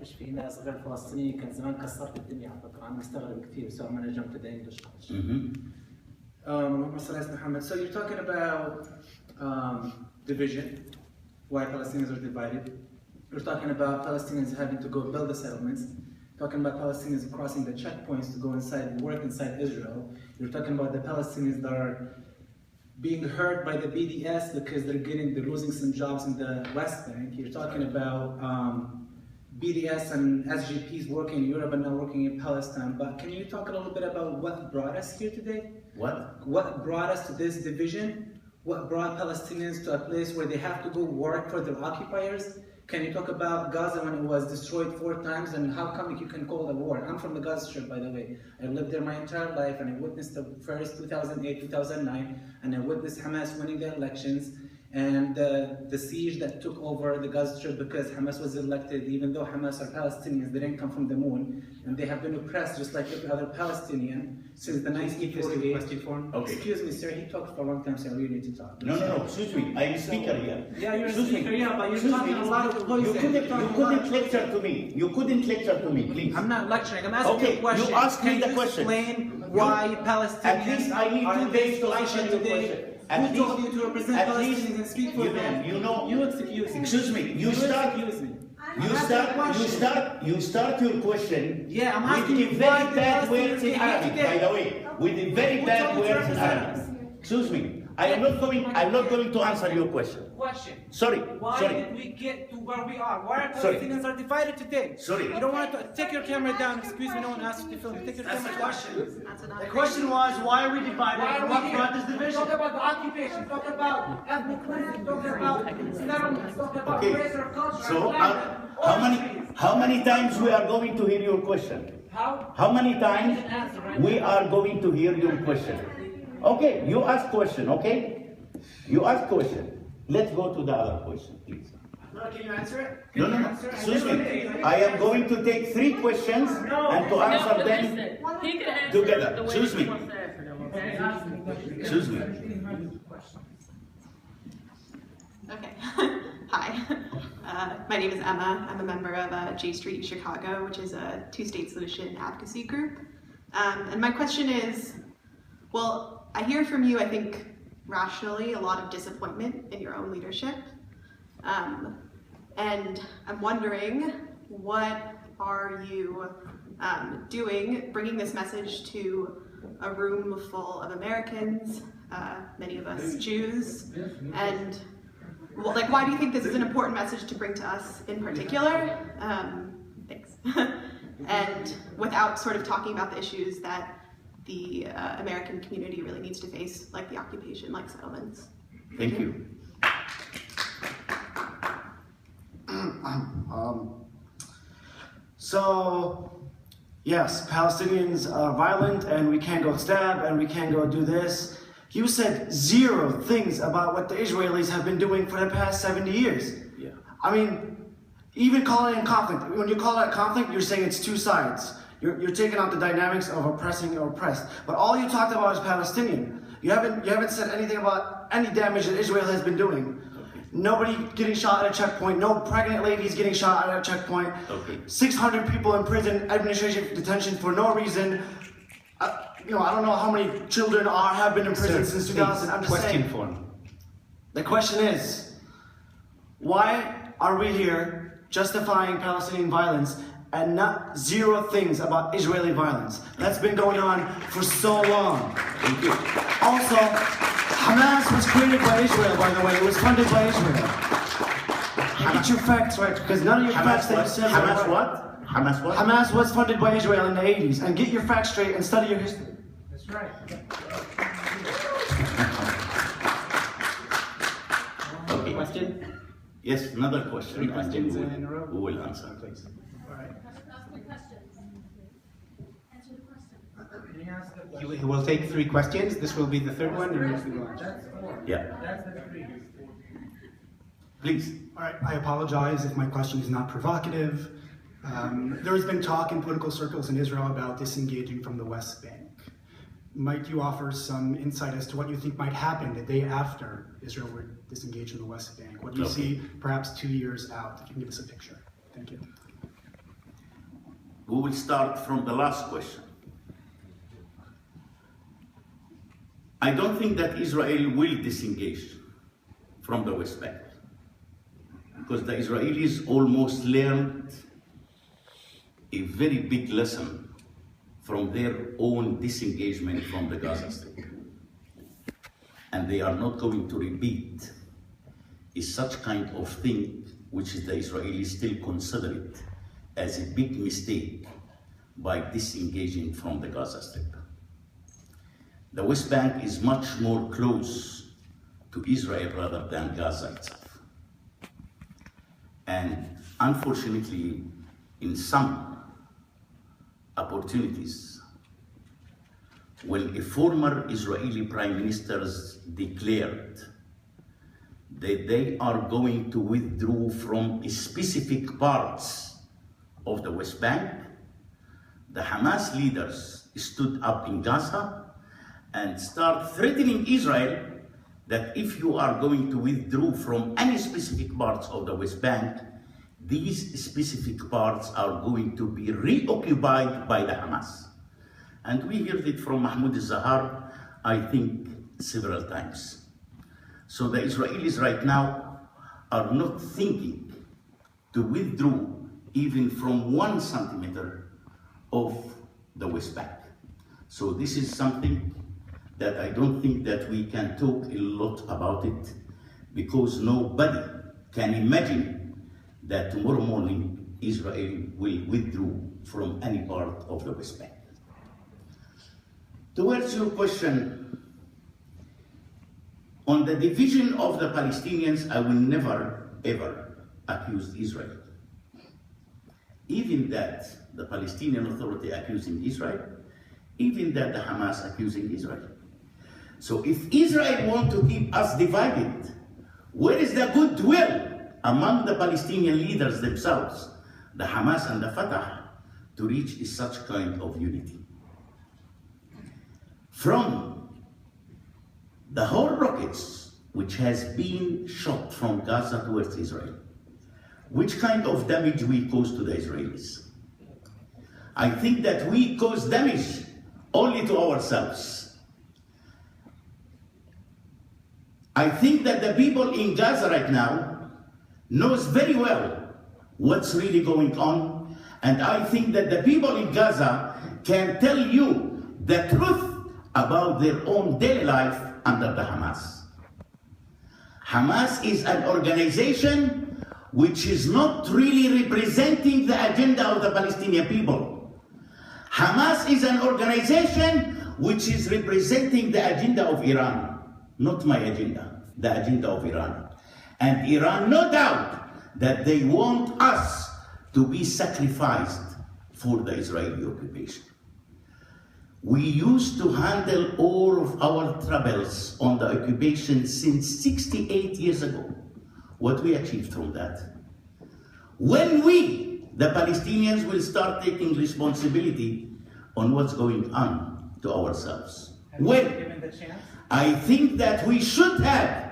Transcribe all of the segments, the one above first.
فيش في ناس غير فلسطينيين كان زمان كسرت الدنيا على فكرة. أنا مستغرب كثير so I'm gonna jump to the English question. Muhammad, so you're talking about division, why Palestinians are divided. You're talking about Palestinians having to go build the settlements. Talking about Palestinians crossing the checkpoints to go inside, work inside Israel. You're talking about the Palestinians that are being hurt by the BDS because they're losing some jobs in the West Bank. You're talking about BDS and SGPs working in Europe and now working in Palestine. But can you talk a little bit about what brought us here today? What brought us to this division? What brought Palestinians to a place where they have to go work for their occupiers? Can you talk about Gaza when it was destroyed 4 times and how come you can call it a war? I'm from the Gaza Strip, by the way. I lived there my entire life and I witnessed the first 2008, 2009, and I witnessed Hamas winning the elections and the siege that took over the Gaza Strip because Hamas was elected, even though Hamas are Palestinians, they didn't come from the moon, and they have been oppressed just like every other Palestinian since the 1948. Okay. Excuse me, sir, he talked for a long time, so I really need to talk. No, excuse me, I'm a speaker here. Yeah, you're a speaker, yeah, but you're talking a lot of voices. You couldn't lecture to me. You couldn't lecture to me, please. I'm not lecturing, I'm asking you a question. You asked me the question. Can you explain why Palestinians I need are 2 in this days to answer position your today? question. Who told you to represent Palestinians and speak for them? You know. You excuse me. Excuse me. You start your question. Yeah, I'm asking with you the why very the bad words in Palestinians Arabic, today. by the way. With the very bad told you to words in represent Arabic. us? Excuse me. I'm not going to answer your question. Question. Sorry. Why did we get to where we are? Why are Palestinians are divided today? Sorry. You don't want to take your camera down. Excuse me, no one asked you to film. Take your camera down. The question was, why are we divided? Why are we What here? brought this division? Talk about the occupation. Talk about ethnic cleansing. Talk about settlements. Talk about Okay. race or culture. So how many times we are going to hear your question? How many times we are going to hear your question? Okay, you ask question, okay? You ask question. Let's go to the other question, please. Can you answer it? No. Excuse me. I am going to take 3 questions and to answer them together. Excuse me. Excuse me. Okay. Hi. My name is Emma. I'm a member of J Street Chicago, which is a 2-state solution advocacy group. And my question is, well, I hear from you, I think, rationally, a lot of disappointment in your own leadership. And I'm wondering, what are you doing, bringing this message to a room full of Americans, many of us Jews, and well, like, why do you think this is an important message to bring to us in particular? Thanks. And without sort of talking about the issues that the American community really needs to face, like the occupation, like settlements. Thank you. So, yes, Palestinians are violent and we can't go stab and we can't go do this. You said 0 things about what the Israelis have been doing for the past 70 years. Yeah. I mean, even calling it conflict, when you call it conflict, you're saying it's 2 sides. You're taking out the dynamics of oppressing or oppressed. But all you talked about is Palestinian. You haven't said anything about any damage that Israel has been doing. Nobody getting shot at a checkpoint, no pregnant ladies getting shot at a checkpoint, 600 people in prison, administrative detention for no reason. I don't know how many children have been in prison since 2000. I'm just saying. The question is, why are we here justifying Palestinian violence and not 0 things about Israeli violence? That's been going on for so long. Thank you. Also, Hamas was created by Israel, by the way. It was funded by Israel. Get your facts right, because none of your facts that you said are Hamas right. what? Hamas what? Hamas was funded by Israel in the 80s. And get your facts straight and study your history. That's right. Okay. Question? Yes, another question. 3 questions in a row. Who will answer? Please. All right. He will take 3 questions. This will be the 3rd one, and we'll move on. Yeah. That's the 3. Please. All right, I apologize if my question is not provocative. There has been talk in political circles in Israel about disengaging from the West Bank. Might you offer some insight as to what you think might happen the day after Israel would disengage from the West Bank? What do you see perhaps 2 years out? If you can give us a picture. Thank you. we will start from the last question. I don't think that Israel will disengage from the West Bank, because the Israelis almost learned a very big lesson from their own disengagement from the Gaza Strip. And they are not going to repeat such kind of thing, which is the Israelis still consider it as a big mistake by disengaging from the Gaza Strip. The West Bank is much more close to Israel rather than Gaza itself. And unfortunately, in some opportunities, when a former Israeli prime minister declared that they are going to withdraw from specific parts of the West Bank, the Hamas leaders stood up in Gaza and start threatening Israel that if you are going to withdraw from any specific parts of the West Bank, these specific parts are going to be reoccupied by the Hamas. And we heard it from Mahmoud al-Zahar, I think, several times. So the Israelis right now are not thinking to withdraw even from 1 centimeter of the West Bank. So this is something that I don't think that we can talk a lot about it, because nobody can imagine that tomorrow morning Israel will withdraw from any part of the West Bank. Towards your question, on the division of the Palestinians, I will never ever accuse Israel. Even that the Palestinian Authority accusing Israel, even that the Hamas accusing Israel. So if Israel wants to keep us divided, where is the goodwill among the Palestinian leaders themselves, the Hamas and the Fatah, to reach such kind of unity? From the whole rockets which has been shot from Gaza towards Israel, which kind of damage we caused to the Israelis? I think that we cause damage only to ourselves. I think that the people in Gaza right now knows very well what's really going on, and I think that the people in Gaza can tell you the truth about their own daily life under the Hamas. Hamas is an organization which is not really representing the agenda of the Palestinian people. Hamas is an organization which is representing the agenda of Iran. Not my agenda, the agenda of Iran. And Iran, no doubt, that they want us to be sacrificed for the Israeli occupation. We used to handle all of our troubles on the occupation since 68 years ago. What we achieved from that? When we, the Palestinians, will start taking responsibility on what's going on to ourselves. When? I think that we should have.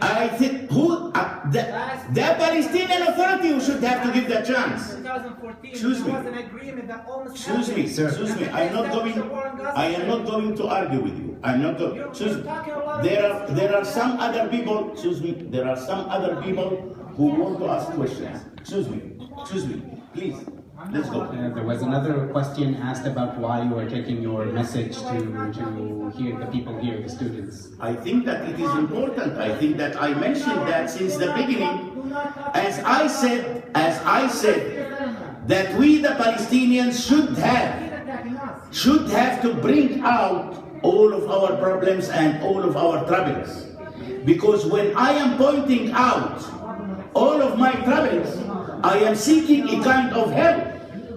I think the Palestinian Authority should have to give the chance. 2014, Excuse me. there was an agreement that almost Excuse me, happened. excuse me. I am not going to argue with you. I'm not going. Excuse me. There are some other people. Excuse me. There are some other people who want to ask questions. Excuse me. Excuse me. Please. Let's go. There was another question asked about why you are taking your message to hear the people here, the students. I think that it is important. I think that I mentioned that since the beginning. As I said that we, the Palestinians, should have to bring out all of our problems and all of our troubles. Because when I am pointing out all of my troubles, I am seeking a kind of help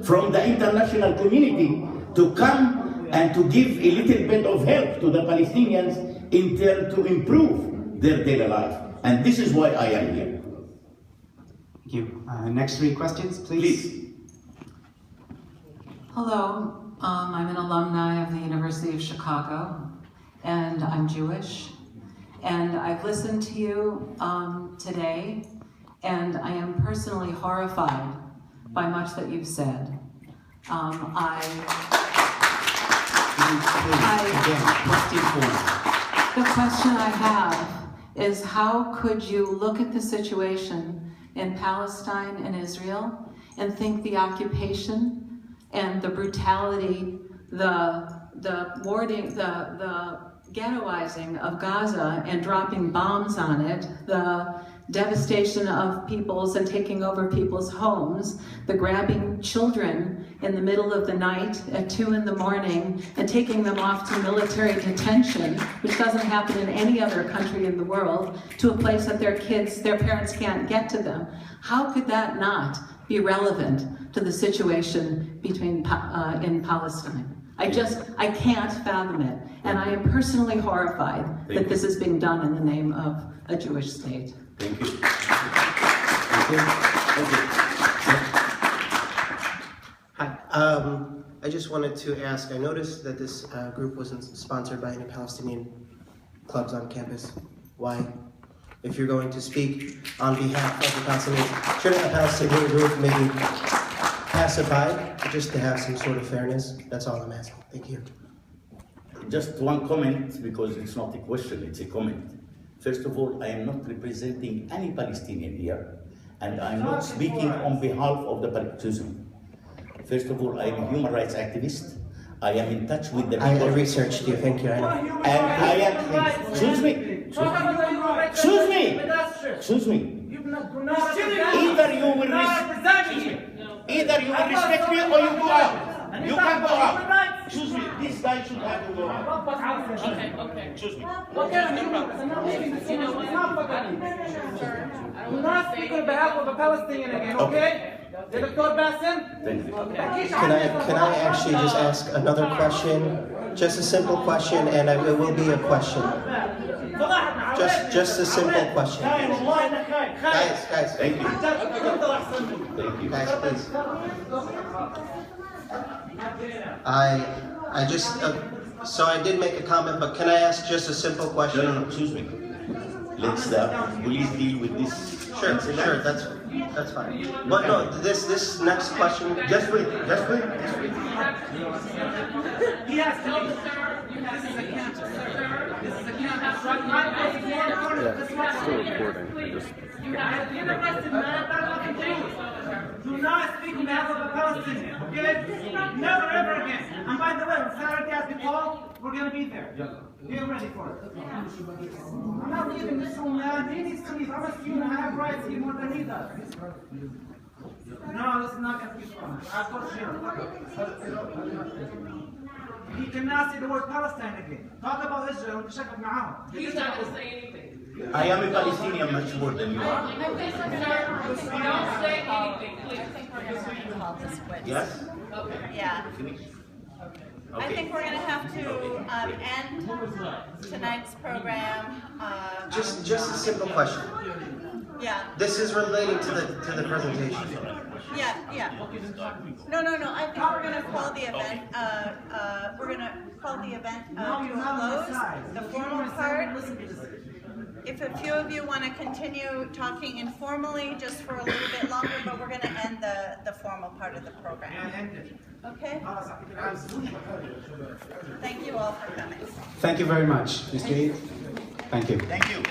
from the international community to come and to give a little bit of help to the Palestinians in turn to improve their daily life. And this is why I am here. Thank you. Next 3 questions, please. Hello, I'm an alumni of the University of Chicago, and I'm Jewish. And I've listened to you today, and I am personally horrified by much that you've said. The question I have is, how could you look at the situation in Palestine and Israel and think the occupation and the brutality, the ghettoizing of Gaza and dropping bombs on it, the devastation of people's and taking over people's homes, the grabbing children in the middle of the night at 2 in the morning and taking them off to military detention, which doesn't happen in any other country in the world, to a place that their parents can't get to them. How could that not be relevant to the situation in Palestine? I can't fathom it. And I am personally horrified that this is being done in the name of a Jewish state. Thank you. Thank you. Thank you. Hi. I just wanted to ask, I noticed that this group wasn't sponsored by any Palestinian clubs on campus. Why? If you're going to speak on behalf of the Palestinians, shouldn't a Palestinian group maybe pass it by, just to have some sort of fairness? That's all I'm asking. Thank you. Just one comment, because it's not a question, it's a comment. First of all, I am not representing any Palestinian here, and I'm not speaking on behalf of the Palestinians. First of all, I am a human rights activist. I am in touch with the people. I researched you, thank you. And I am, excuse me. Either you will respect me or you go out. You can go out. Excuse me, this guy should have to go out. Okay. Excuse me. Do not speak on behalf of a Palestinian again, okay? Dr. Bassem? Thank you. Can I actually just ask another question? Just a simple question, and it will be a question. Just a simple question. Guys. Thank you. Thank you. Guys, please. I just, so I did make a comment, but can I ask just a simple question? No, excuse me. Let's police deal with this. Sure, that's fine. But no, this next question. Just wait. He has to be. This is a campus. This is a campus. Still recording. Do not speak on behalf of a Palestinian, okay? Never ever again. And by the way, on Saturday at the call, we're gonna be there. Get ready for it. I'm not leaving this room, man. He needs to leave. I'm a student. I have rights here more than he does. No, this is not gonna be fun. I've got He cannot say the word Palestine again. Talk about Israel and check معاهم. He's not going to say anything. I am a Palestinian much more than you are. Don't say anything, please. I think we're going to have to call this quits. Yes? Okay. Yeah. I think we're going to have to end tonight's program. Just a simple question. Yeah. This is relating to the presentation. Yeah. No. I think we're going to call the event. We're going to call the event to a close. The formal part. If a few of you want to continue talking informally just for a little bit longer, but we're going to end the formal part of the program. Okay? Thank you all for coming. Thank you very much, Mr. Eid. Thank you. Thank you.